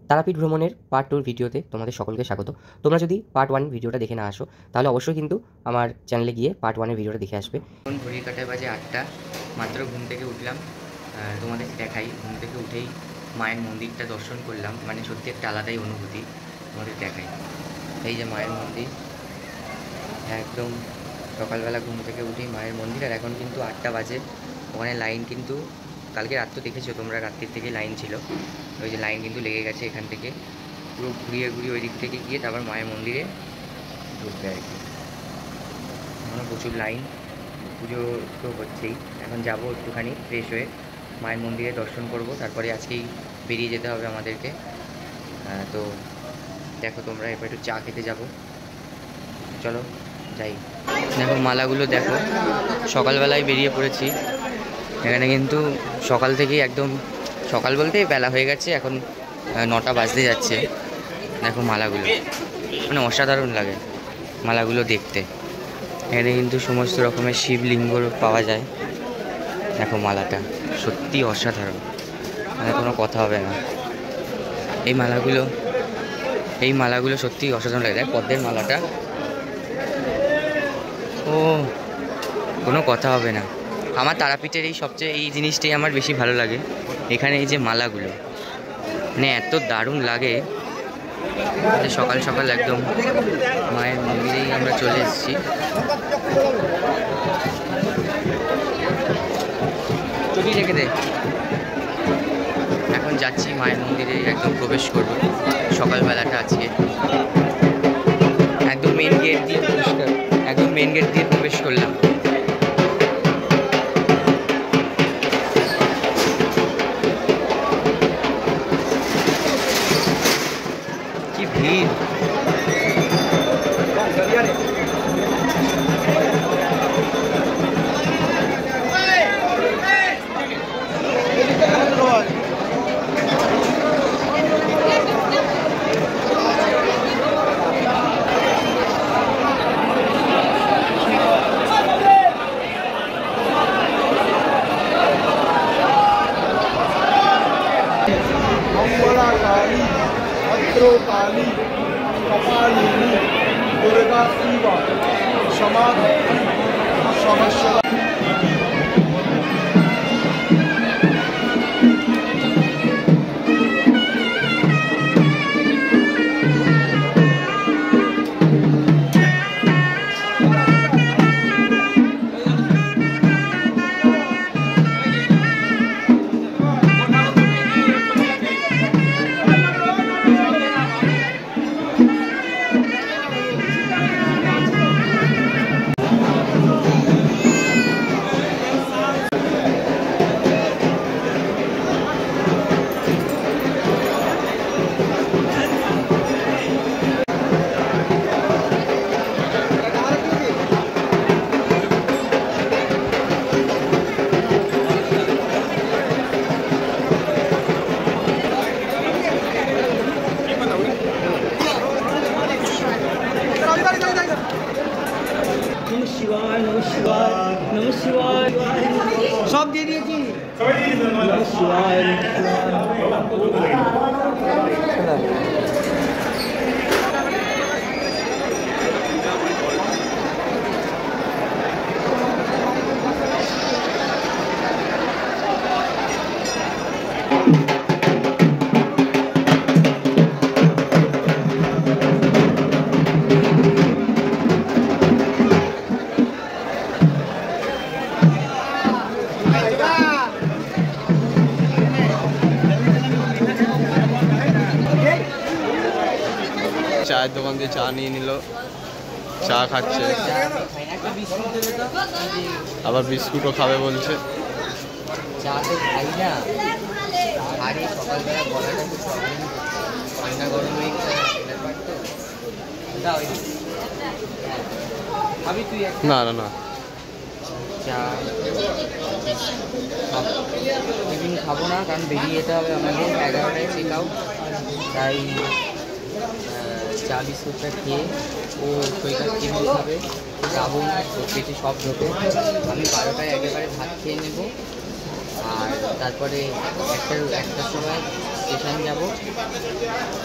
তারাপীঠ ভ্রমণের পার্ট 2 ভিডিওতে তোমাদের সকলকে স্বাগত। তোমরা যদি পার্ট 1 ভিডিওটা দেখে না আসো তাহলে অবশ্যই কিন্তু আমার চ্যানেলে গিয়ে পার্ট 1 এর ভিডিওটা দেখে আসবে। এখন ঘড়ির কাঁটায় বাজে 8টা, মাত্র ঘুম থেকে উঠলাম। তোমাদের দেখাই, ঘুম থেকে উঠেই মায়ের মন্দিরটা দর্শন করলাম, মানে সত্যি একটা আলাদাই অনুভূতি। তোমাদের দেখাই, এই যে মায়ের মন্দির, একদম সকালবেলা ঘুম থেকে উঠেই মায়ের মন্দির। আর এখন কিন্তু 8টা বাজে, ওখানে লাইন কিন্তু কালকে রাত তো দেখেছো তোমরা, রাত্রির থেকে লাইন ছিল। ওই যে লাইন কিন্তু লেগে গেছে, এখান থেকে পুরো ঘুরিয়ে ঘুরিয়ে ওই দিক থেকে গিয়ে তারপর মায়ের মন্দিরে ঢুকবে আর কি। এখনও প্রচুর লাইন, পুজো তো হচ্ছেই। এখন যাব একটুখানি ফ্রেশ হয়ে মায়ের মন্দিরে দর্শন করব, তারপরে আজকেই বেরিয়ে যেতে হবে আমাদেরকে। তো দেখো তোমরা, এরপর একটু চা খেতে যাব, চলো যাই। দেখো মালাগুলো দেখো, সকালবেলায় বেরিয়ে পড়েছি। এখানে কিন্তু সকাল থেকেই একদম, সকাল বলতেই বেলা হয়ে গেছে, এখন 9টা বাজতে যাচ্ছে। দেখো মালাগুলো, মানে অসাধারণ লাগে মালাগুলো দেখতে। এখানে কিন্তু সমস্ত রকমের শিবলিঙ্গ পাওয়া যায়। দেখো মালাটা সত্যি অসাধারণ, মানে কোনো কথা হবে না। এই মালাগুলো সত্যি অসাধারণ লাগে। দেখ পদ্মের মালাটা, ও কোনো কথা হবে না। আমার তারাপীঠের এই জিনিসটাই আমার বেশি ভালো লাগে। এখানে এই যে মালাগুলো, মানে এত দারুণ লাগে। সকাল সকাল একদম মায়ের মন্দিরেই আমরা চলে এসেছি। চুটি রেখে দে। এখন যাচ্ছি মায়ের মন্দিরে, একদম প্রবেশ করব সকালবেলাটা আজকে। একদম মেন গেট দিয়ে প্রবেশ করলাম। কি ভিড়! काली भद्रकाली कपालिनी दुर्गा शिवा समाधि समस्या। सब दे दिए চায়ের দোকান দিয়ে চা নিয়ে নিল, চা খাচ্ছে, আবার বিস্কুটও খাবে বলছে। চা তো খাই না, আরে সকালবেলা গলাটা একটু ঠান্ডা গরম হয়ে গেছে ব্যাপার তো। খাবি তুই? না না না, চা টিফিন খাবো না, কারণ বেরিয়ে যেতে হবে আমাকে 11টায় চেক আউট। তাই চা বিস্কুটটা খেয়ে ও সৈকত টিফিন খাবে, যাবো পেটে সব ঢোকে। আমি 12টায় একেবারে ভাত খেয়ে নেব, আর তারপরে একটার সময় স্টেশন যাব,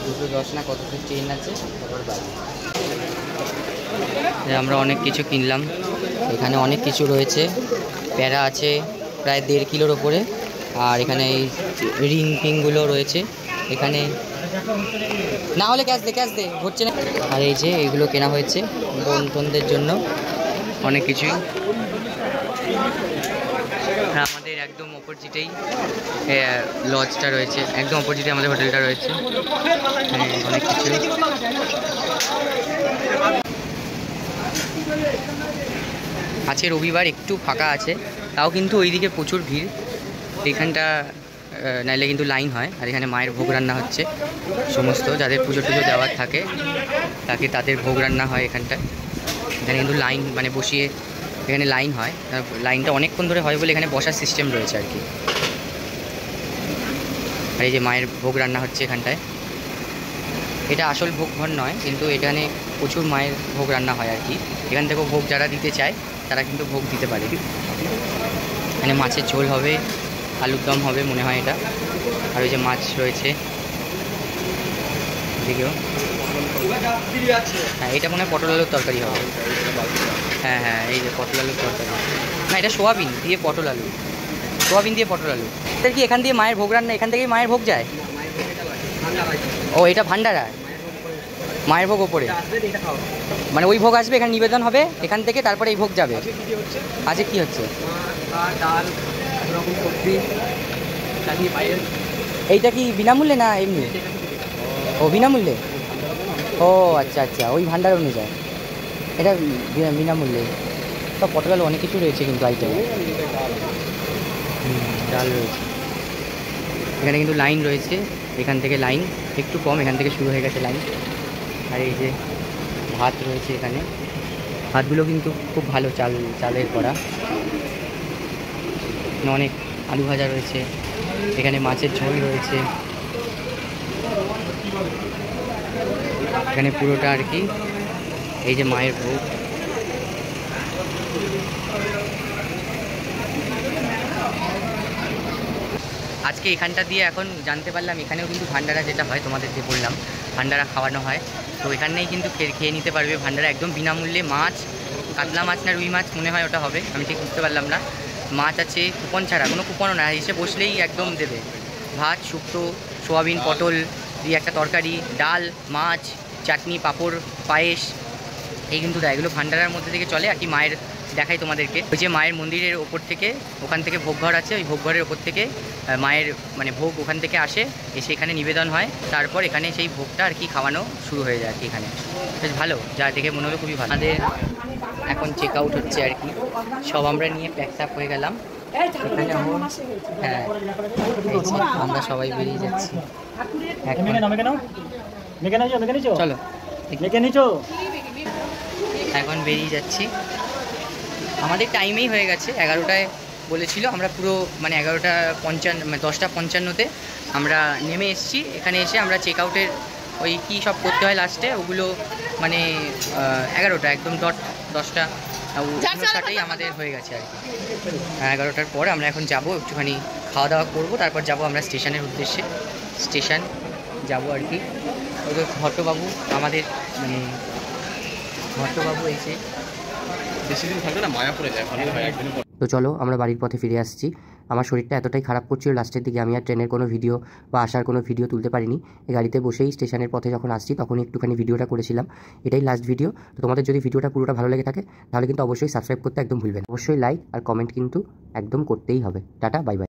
2:10 না কত ট্রেন আছে, তারপর বাড়ি। আমরা অনেক কিছু কিনলাম, এখানে অনেক কিছু রয়েছে। প্যারা আছে প্রায় 1.5 কিলোর ওপরে, আর এখানে এই রিং টিংগুলো রয়েছে। এখানে না হলে ক্যাশ দে হচ্ছে না। আর এই যে এইগুলো কেনা হয়েছে বোনদের জন্য, অনেক কিছুই। আমাদের একদম অপোজিটেই লজটা রয়েছে, একদম অপোজিটে আমাদের হোটেলটা রয়েছে। অনেক কিছু। আজকে রবিবার, একটু ফাঁকা আছে, তাও কিন্তু ওইদিকে প্রচুর ভিড়। এখানটা নাইলে কিন্তু লাইন হয়। আর এখানে মায়ের ভোগ রান্না হচ্ছে, সমস্ত যাদের পুজো টুজো দেওয়ার থাকে তাদের ভোগ রান্না হয় এখানটায়। এখানে কিন্তু লাইন মানে বসিয়ে এখানে লাইন হয়, লাইনটা অনেকক্ষণ ধরে হয় বলে এখানে বসার সিস্টেম রয়েছে আর কি। আর এই যে মায়ের ভোগ রান্না হচ্ছে এখানটায়। এটা আসল ভোগ ঘর নয়, কিন্তু এখানে প্রচুর মায়ের ভোগ রান্না হয় আর কি। এখান থেকেও ভোগ যারা দিতে চায় তারা কিন্তু ভোগ দিতে পারে। এখানে মাছের ঝোল হবে, আলুর দম হবে মনে হয় এটা। আর ওই যে মাছ রয়েছে এদিকেও। হ্যাঁ, এটা মনে হয় পটল আলুর তরকারি হবে। হ্যাঁ, এই যে পটল আলুর তরকারি। না, এটা সোয়াবিন দিয়ে পটল আলু, সোয়াবিন দিয়ে পটল আলু। এটা কি এখান দিয়ে মায়ের ভোগ রান্না, এখান থেকেই মায়ের ভোগ যায়? ও, এটা ভান্ডারা, মায়ের ভোগ ওপরে, মানে ওই ভোগ আসবে এখানে নিবেদন হবে এখান থেকে, তারপরে এই ভোগ যাবে। আজকে কি হচ্ছে? এইটা কি বিনামূল্যে না এমনি? ও, বিনামূল্যে। ও আচ্ছা, ওই ভান্ডার অনুযায়ী এটা বিনামূল্যে। সব পটল আলু অনেক কিছু রয়েছে কিন্তু আইটেম। ডাল রয়েছে এখানে, কিন্তু লাইন রয়েছে। এখান থেকে লাইন একটু কম, এখান থেকে শুরু হয়ে গেছে লাইন। আর এই যে ভাত রয়েছে এখানে, ভাতগুলো কিন্তু খুব ভালো চালের করা। অনেক আলু ভাজা রয়েছে, এখানে মাছের ঝোল রয়েছে। এখানে পুরোটা আর কি এই যে মায়ের ভোগ। আজকে এখানটা দিয়ে এখন জানতে পারলাম এখানেও কিন্তু ভান্ডারা যেটা হয়, তোমাদের যে বললাম ভান্ডারা খাওয়ানো হয়, তো এখানেই কিন্তু খেয়ে নিতে পারবে ভান্ডারা একদম বিনামূল্যে। মাছ, কাতলা মাছ না রুই মাছ মনে হয় ওটা হবে, আমি ঠিক বুঝতে পারলাম না। মাছ আছে কুপন ছাড়া, কোনো কুপনও না, এসে বসলেই একদম দেবে। ভাত, শুক্তো, সোয়াবিন, পটল দিয়ে একটা তরকারি, ডাল, মাছ, চাটনি, পাঁপড়, পায়েস, এই কিন্তু দেয়। এগুলো ভান্ডারার মধ্যে থেকে চলে আর কি। মায়ের দেখাই তোমাদেরকে, ওই যে মায়ের মন্দিরের ওপর থেকে, ওখান থেকে ভোগঘর আছে, ওই ভোগঘরের ওপর থেকে মায়ের মানে ভোগ ওখান থেকে আসে, এসে এখানে নিবেদন হয়, তারপর এখানে সেই ভোগটা আর কি খাওয়ানো শুরু হয়ে যায় আর কি। এখানে বেশ ভালো, যা দেখে মনে হলো খুবই ভালো। আমাদের এখন চেক আউট হচ্ছে আর কি, সব আমরা নিয়ে প্যাকআপ হয়ে গেলাম। হ্যাঁ, আমরা সবাই বেরিয়ে যাচ্ছি। চলো এখন বেরিয়ে যাচ্ছি। আমাদের টাইমেই হয়ে গেছে, 11টায় বলেছিল, আমরা পুরো মানে 10:55 আমরা নেমে এসেছি। এখানে এসে আমরা চেক আউটের ওই কী সব করতে হয় লাস্টে, ওগুলো মানে 11টা একদম 10:59 আমাদের হয়ে গেছে আর কি। 11টার পর আমরা এখন যাব, একটুখানি খাওয়া দাওয়া করবো, তারপর যাব আমরা স্টেশনের উদ্দেশ্যে। স্টেশন যাব আর কি। ওই ভট্টবাবু আমাদের মানে ভট্টবাবু এসে বেশি দিন থাকবে না, মায়াপুরে যায়। তো চলো আমরা বাড়ির পথে ফিরে আসছি। আমার শরীরটা এতটাই খারাপ করছিল লাস্টের দিকে, আমি আর ট্রেনের কোনো ভিডিও বা আসার কোনো ভিডিও তুলতে পারিনি। এই গাড়িতে বসেই স্টেশনের পথে যখন আসছি তখনই একটুখানি ভিডিওটা করেছিলাম। এটাই লাস্ট ভিডিও। তো তোমাদের যদি ভিডিওটা পুরোটা ভালো লেগে থাকে তাহলে কিন্তু অবশ্যই সাবস্ক্রাইব করতে একদম ভুলবেন। অবশ্যই লাইক আর কমেন্ট কিন্তু একদম করতেই হবে। Tata, bye bye.